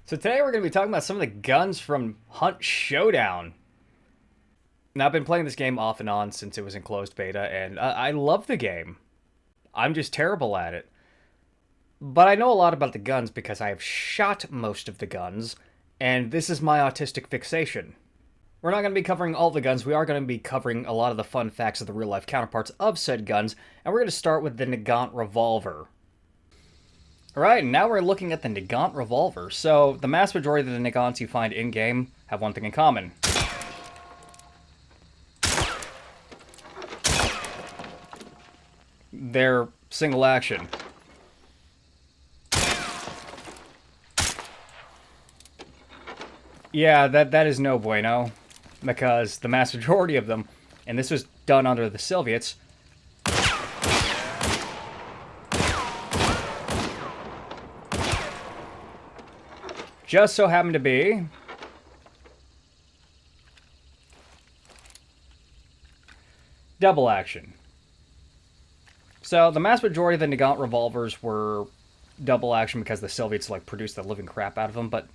So today we're going to be talking about some of the guns from Hunt Showdown. Now, I've been playing this game off and on since it was in closed beta, and I love the game. I'm just terrible at it. But I know a lot about the guns because I have shot most of the guns, and this is my autistic fixation. We're not going to be covering all the guns, we are going to be covering a lot of the fun facts of the real-life counterparts of said guns, and we're going to start with the Nagant revolver. Alright, now we're looking at the Nagant revolver. So, the mass majority of the Nagants you find in-game have one thing in common. They're single action. Yeah, that is no bueno, because the mass majority of them, and this was done under the Soviets, just so happened to be double action. So the mass majority of the Nagant revolvers were double action because the Soviets produced the living crap out of them. But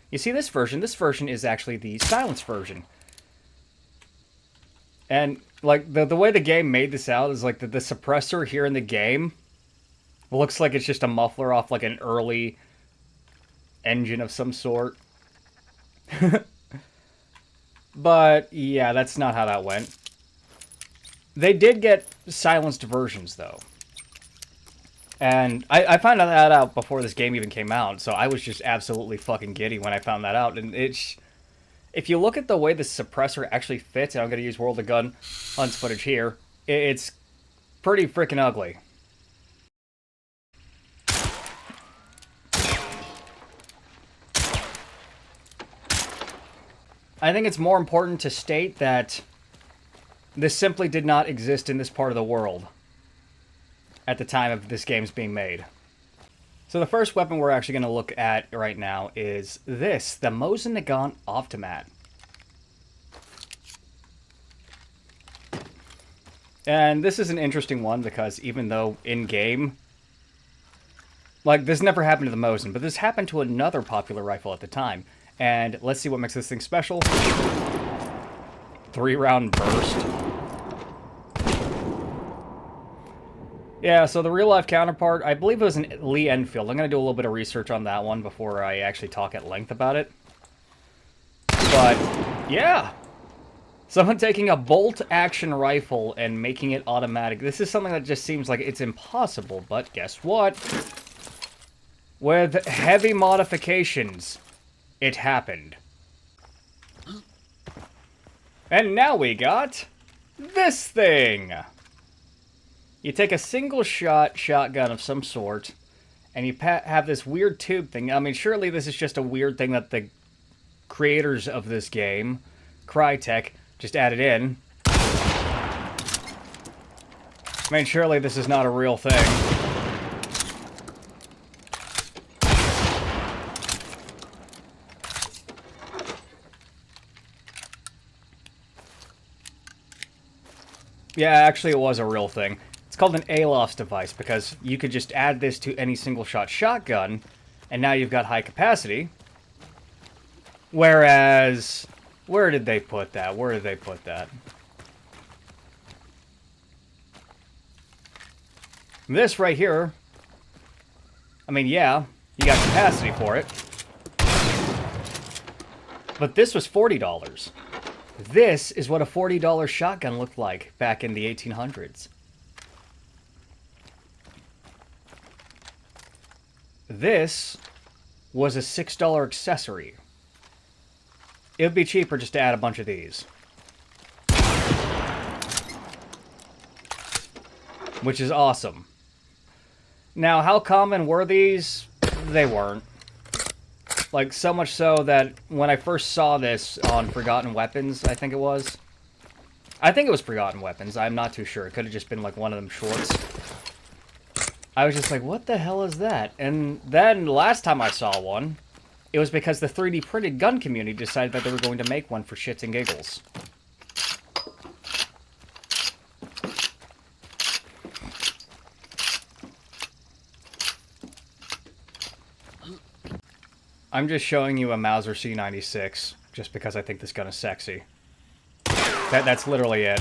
you see this version is actually the silenced version. And the way the game made this out is the suppressor here in the game looks like it's just a muffler off an early engine of some sort. But yeah, that's not how that went. They did get silenced versions, though. And I found that out before this game even came out, so I was just absolutely fucking giddy when I found that out. And if you look at the way the suppressor actually fits, and I'm going to use World of Gun Hunts footage here, it's pretty freaking ugly. I think it's more important to state that this simply did not exist in this part of the world at the time of this game's being made. So the first weapon we're actually going to look at right now is this, the Mosin Nagant Automat. And this is an interesting one because even though in-game, this never happened to the Mosin, but this happened to another popular rifle at the time. And let's see what makes this thing special. 3-round burst. Yeah, so the real-life counterpart, I believe it was an Lee Enfield. I'm going to do a little bit of research on that one before I actually talk at length about it. But, yeah. Someone taking a bolt-action rifle and making it automatic. This is something that just seems like it's impossible, but guess what? With heavy modifications, it happened. And now we got this thing. You take a single-shot shotgun of some sort, and you have this weird tube thing. I mean, surely this is just a weird thing that the creators of this game, Crytek, just added in. I mean, surely this is not a real thing. Yeah, actually it was a real thing. It's called an ALOS device because you could just add this to any single-shot shotgun, and now you've got high capacity. Whereas, where did they put that? Where did they put that? This right here, I mean, yeah, you got capacity for it. But this was $40. This is what a $40 shotgun looked like back in the 1800s. This was a $6 accessory. It would be cheaper just to add a bunch of these. Which is awesome. Now, how common were these? They weren't. So much so that when I first saw this on Forgotten Weapons, I think it was. I think it was Forgotten Weapons. I'm not too sure. It could have just been one of them shorts. I was just like, what the hell is that? And then last time I saw one, it was because the 3D printed gun community decided that they were going to make one for shits and giggles. I'm just showing you a Mauser C96 just because I think this gun is sexy. That's literally it.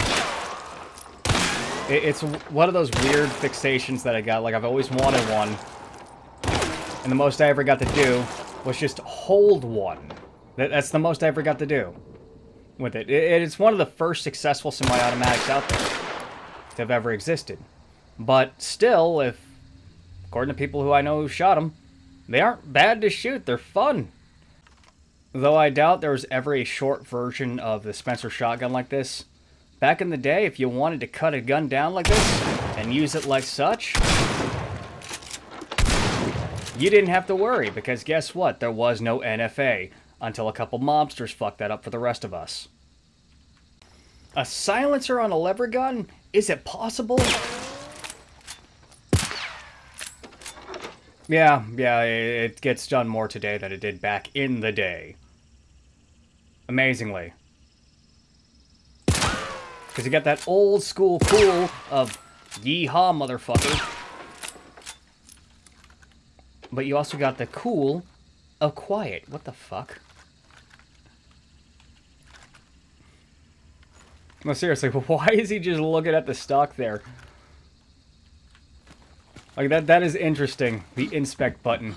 It's one of those weird fixations that I got. Like, I've always wanted one. And the most I ever got to do was just hold one. That's the most I ever got to do with it. It's one of the first successful semi-automatics out there to have ever existed. But still, according to people who I know who shot them, they aren't bad to shoot. They're fun. Though I doubt there was ever a short version of the Spencer shotgun like this. Back in the day, if you wanted to cut a gun down like this and use it like such, you didn't have to worry, because guess what? There was no NFA until a couple mobsters fucked that up for the rest of us. A silencer on a lever gun? Is it possible? Yeah, it gets done more today than it did back in the day. Amazingly. Because you got that old school cool of yeehaw, motherfucker. But you also got the cool of quiet. What the fuck? No, seriously, why is he just looking at the stock there? Like, that is interesting, the inspect button.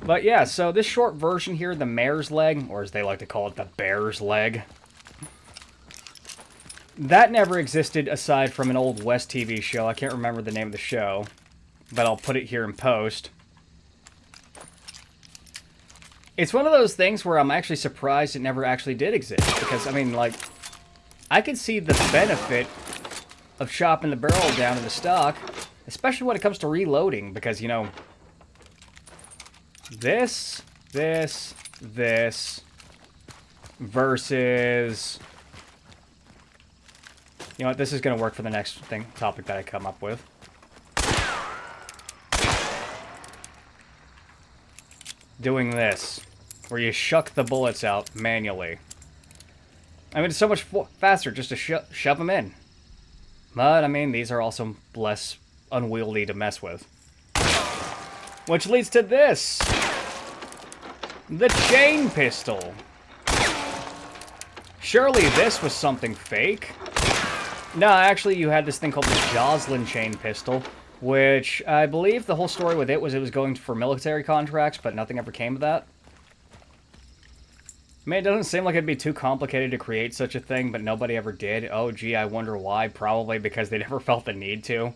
But yeah, so this short version here, the mare's leg, or as they like to call it, the bear's leg, that never existed aside from an old West TV show. I can't remember the name of the show, but I'll put it here in post. It's one of those things where I'm actually surprised it never actually did exist. Because, I mean, like, I can see the benefit of chopping the barrel down in the stock, especially when it comes to reloading, because, you know, this, versus... You know what, this is going to work for the next topic that I come up with. Doing this, where you shuck the bullets out manually. I mean, it's so much faster just to shove them in. But, I mean, these are also less unwieldy to mess with. Which leads to this. The chain pistol. Surely this was something fake. No, actually, you had this thing called the Joslin chain pistol, which I believe the whole story with it was going for military contracts, but nothing ever came of that. I mean, it doesn't seem like it'd be too complicated to create such a thing, but nobody ever did. Oh, gee, I wonder why. Probably because they never felt the need to.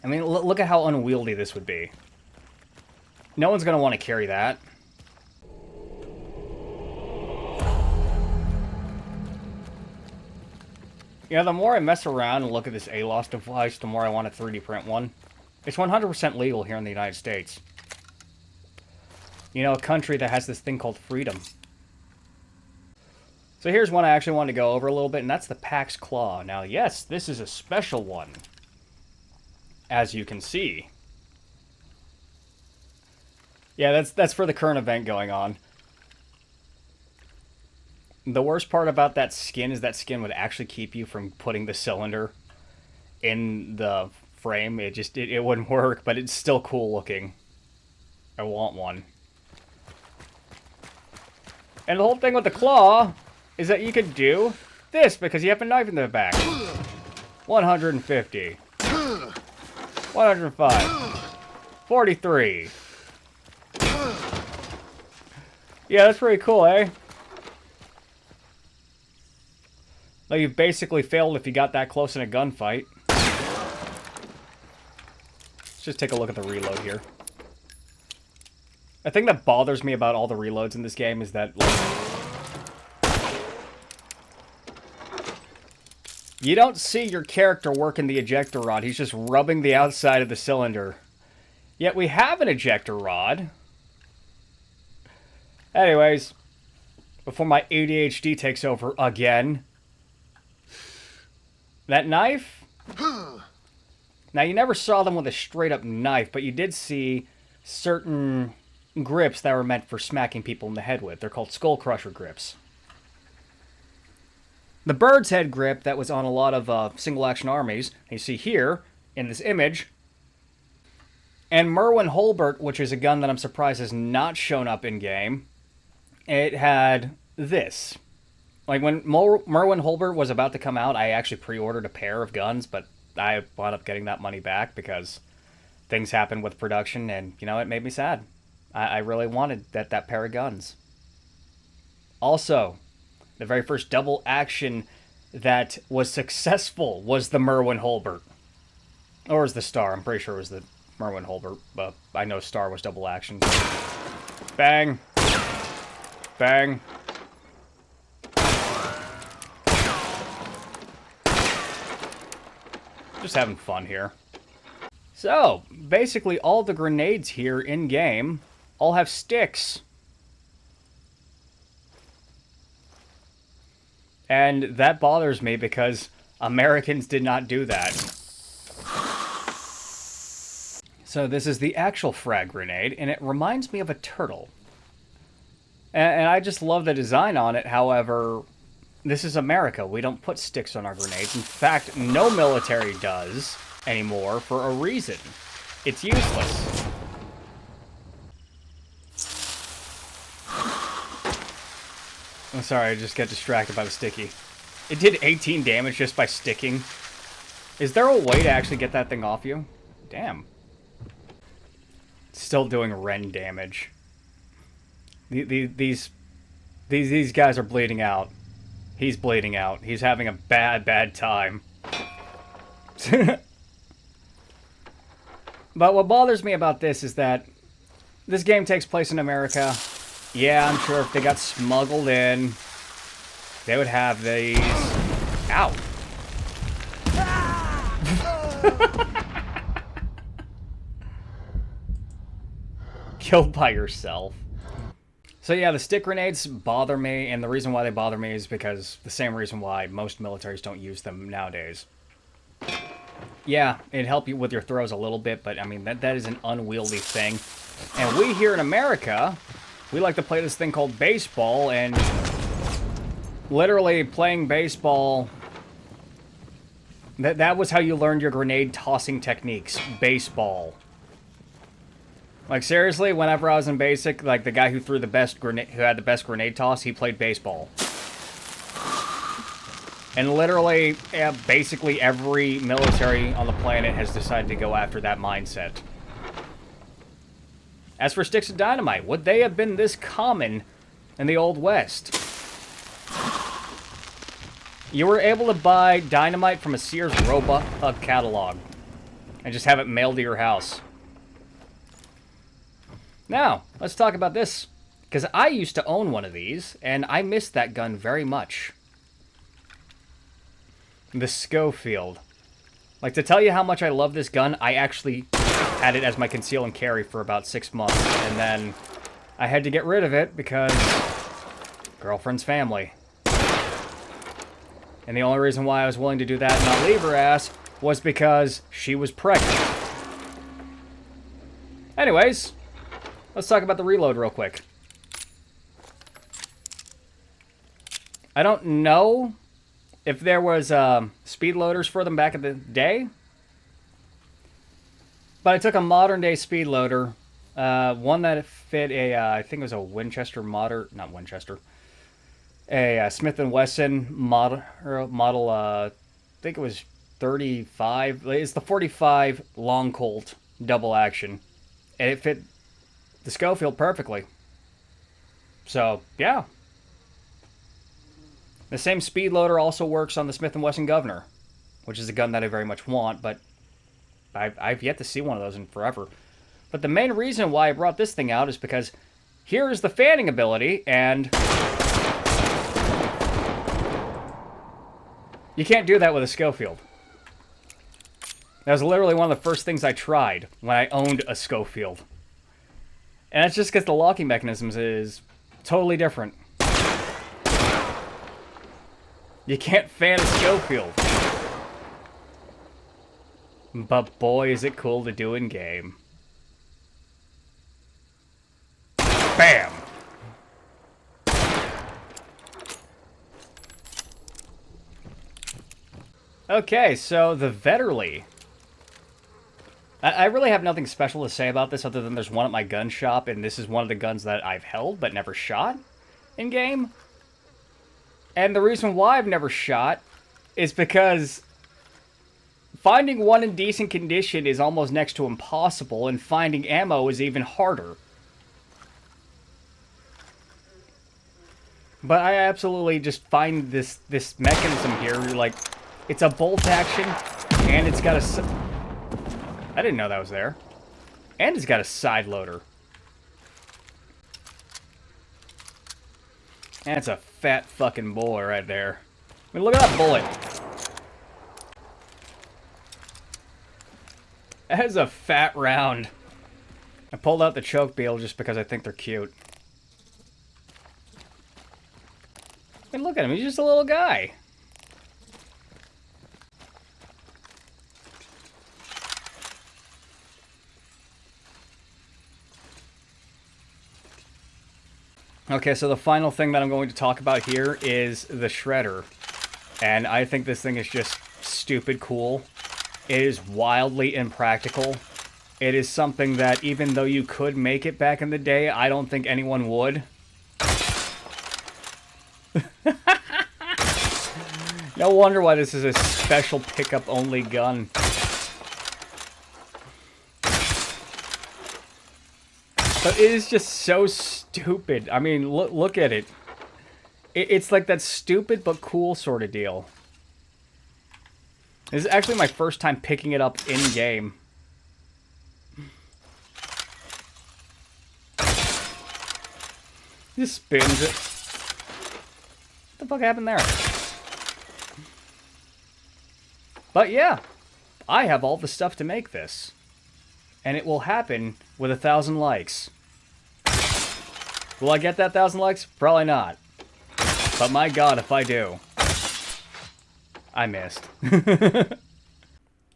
I mean, look at how unwieldy this would be. No one's going to want to carry that. You know, the more I mess around and look at this ALOS device, the more I want to 3D print one. It's 100% legal here in the United States. You know, a country that has this thing called freedom. So here's one I actually wanted to go over a little bit, and that's the Pax Claw. Now, yes, this is a special one, as you can see. Yeah, that's for the current event going on. The worst part about that skin is that skin would actually keep you from putting the cylinder in the frame. It wouldn't work, but it's still cool looking. I want one. And the whole thing with the claw is that you could do this because you have a knife in the back. 150. 105. 43. Yeah, that's pretty cool, eh? Like, you basically failed if you got that close in a gunfight. Let's just take a look at the reload here. The thing that bothers me about all the reloads in this game is that, like, you don't see your character working the ejector rod. He's just rubbing the outside of the cylinder. Yet we have an ejector rod. Anyways, before my ADHD takes over again... That knife? Now, you never saw them with a straight-up knife, but you did see certain grips that were meant for smacking people in the head with. They're called skull crusher grips. The bird's head grip that was on a lot of single-action armies, you see here, in this image, And Merwin Holbert, which is a gun that I'm surprised has not shown up in game, it had this. Like, when Merwin Holbert was about to come out, I actually pre-ordered a pair of guns, but I wound up getting that money back because things happened with production, and, you know, it made me sad. I really wanted that pair of guns. Also, the very first double action that was successful was the Merwin Holbert. Or was the Star. I'm pretty sure it was the Merwin Holbert, but I know Star was double action. Bang. Bang. Just having fun here. So, basically all the grenades here in-game all have sticks. And that bothers me because Americans did not do that. So this is the actual frag grenade, and it reminds me of a turtle. And I just love the design on it. However, this is America. We don't put sticks on our grenades. In fact, no military does anymore for a reason. It's useless. I'm sorry, I just get distracted by the sticky. It did 18 damage just by sticking. Is there a way to actually get that thing off you? Damn. Still doing Ren damage. These guys are bleeding out. He's bleeding out. He's having a bad time. But what bothers me about this is that this game takes place in America. Yeah, I'm sure if they got smuggled in, they would have these. Ow. Killed by yourself. So yeah, the stick grenades bother me, and the reason why they bother me is because the same reason why most militaries don't use them nowadays. Yeah, it'd help you with your throws a little bit, but I mean, that is an unwieldy thing. And we here in America, we like to play this thing called baseball, and literally playing baseball, that was how you learned your grenade tossing techniques. Baseball. Like, seriously, whenever I was in basic, like, the guy who threw the best grenade, who had the best grenade toss, he played baseball. And literally, yeah, basically every military on the planet has decided to go after that mindset. As for sticks of dynamite, would they have been this common in the Old West? You were able to buy dynamite from a Sears Roebuck catalog and just have it mailed to your house. Now, let's talk about this, because I used to own one of these, and I missed that gun very much. The Schofield. Like, to tell you how much I love this gun, I actually had it as my conceal and carry for about 6 months, and then I had to get rid of it because girlfriend's family. And the only reason why I was willing to do that and not leave her ass was because she was pregnant. Anyways, let's talk about the reload real quick. I don't know if there was speed loaders for them back in the day, but I took a modern day speed loader, one that fit a, I think it was a Winchester not Winchester, a Smith & Wesson model, I think it was 35, it's the 45 Long Colt double action, and it fit the Schofield perfectly. So, yeah. The same speed loader also works on the Smith & Wesson Governor, which is a gun that I very much want, but I've yet to see one of those in forever. But the main reason why I brought this thing out is because here is the fanning ability, and you can't do that with a Schofield. That was literally one of the first things I tried when I owned a Schofield. And that's just because the locking mechanisms is totally different. You can't fan a Schofield. But boy, is it cool to do in game. Bam! Okay, so the Vetterli. I really have nothing special to say about this other than there's one at my gun shop, and this is one of the guns that I've held but never shot in game. And the reason why I've never shot is because finding one in decent condition is almost next to impossible, and finding ammo is even harder. But I absolutely just find this mechanism here, like, it's a bolt action, and it's got a... I didn't know that was there. And it's got a side loader. And it's a fat fucking boy right there. I mean, look at that bullet. That is a fat round. I pulled out the choke beetle just because I think they're cute. I mean, look at him. He's just a little guy. Okay, so the final thing that I'm going to talk about here is the shredder. And I think this thing is just stupid cool. It is wildly impractical. It is something that, even though you could make it back in the day, I don't think anyone would. No wonder why this is a special pickup-only gun. But it is just so stupid. I mean, look at it. It's like that stupid but cool sort of deal. This is actually my first time picking it up in-game. Just spins it. What the fuck happened there? But yeah, I have all the stuff to make this. And it will happen with 1,000 likes. Will I get that 1,000 likes? Probably not. But my god, if I do. I missed.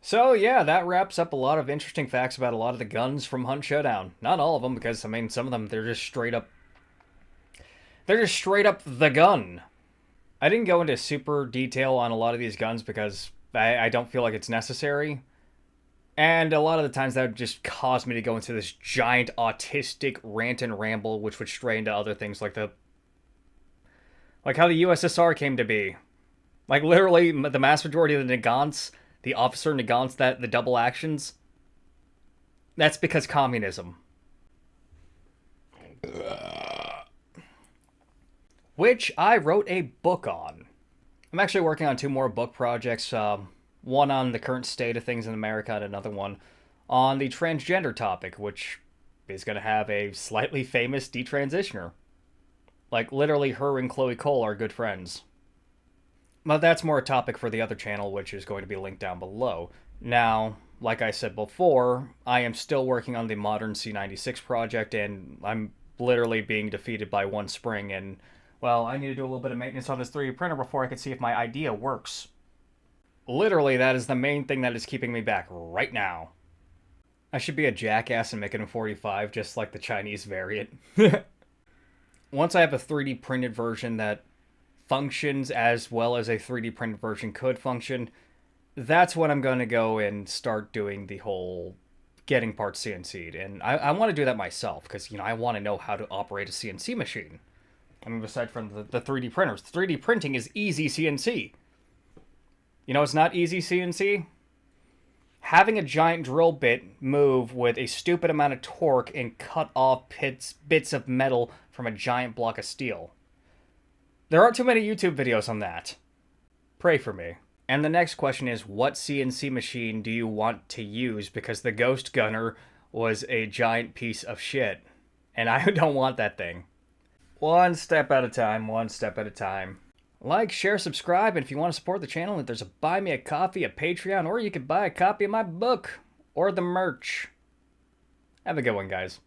So yeah, that wraps up a lot of interesting facts about a lot of the guns from Hunt Showdown. Not all of them, because, I mean, some of them, they're just straight up... They're just straight up the gun. I didn't go into super detail on a lot of these guns because I don't feel like it's necessary. And a lot of the times that would just cause me to go into this giant autistic rant and ramble, which would stray into other things like how the USSR came to be. Like, literally, the mass majority of the Nagants, the officer Nagants, that the double actions, that's because communism. Which I wrote a book on. I'm actually working on 2 more book projects. One on the current state of things in America, and another one on the transgender topic, which is going to have a slightly famous detransitioner. Like, literally, her and Chloe Cole are good friends. But that's more a topic for the other channel, which is going to be linked down below. Now, like I said before, I am still working on the modern C96 project, and I'm literally being defeated by one spring, and, well, I need to do a little bit of maintenance on this 3D printer before I can see if my idea works. Literally, that is the main thing that is keeping me back right now. I should be a jackass and make it in 45, just like the Chinese variant. Once I have a 3D printed version that functions as well as a 3D printed version could function, that's when I'm going to go and start doing the whole getting parts CNC'd. And I want to do that myself, because, you know, I want to know how to operate a CNC machine. I mean, aside from the 3D printers, 3D printing is easy CNC. You know, it's not easy CNC. Having a giant drill bit move with a stupid amount of torque and cut off bits of metal from a giant block of steel. There aren't too many YouTube videos on that. Pray for me. And the next question is, what CNC machine do you want to use? Because the Ghost Gunner was a giant piece of shit. And I don't want that thing. One step at a time, one step at a time. Like, share, subscribe, and if you want to support the channel, there's a Buy Me a Coffee, a Patreon, or you could buy a copy of my book, or the merch. Have a good one, guys.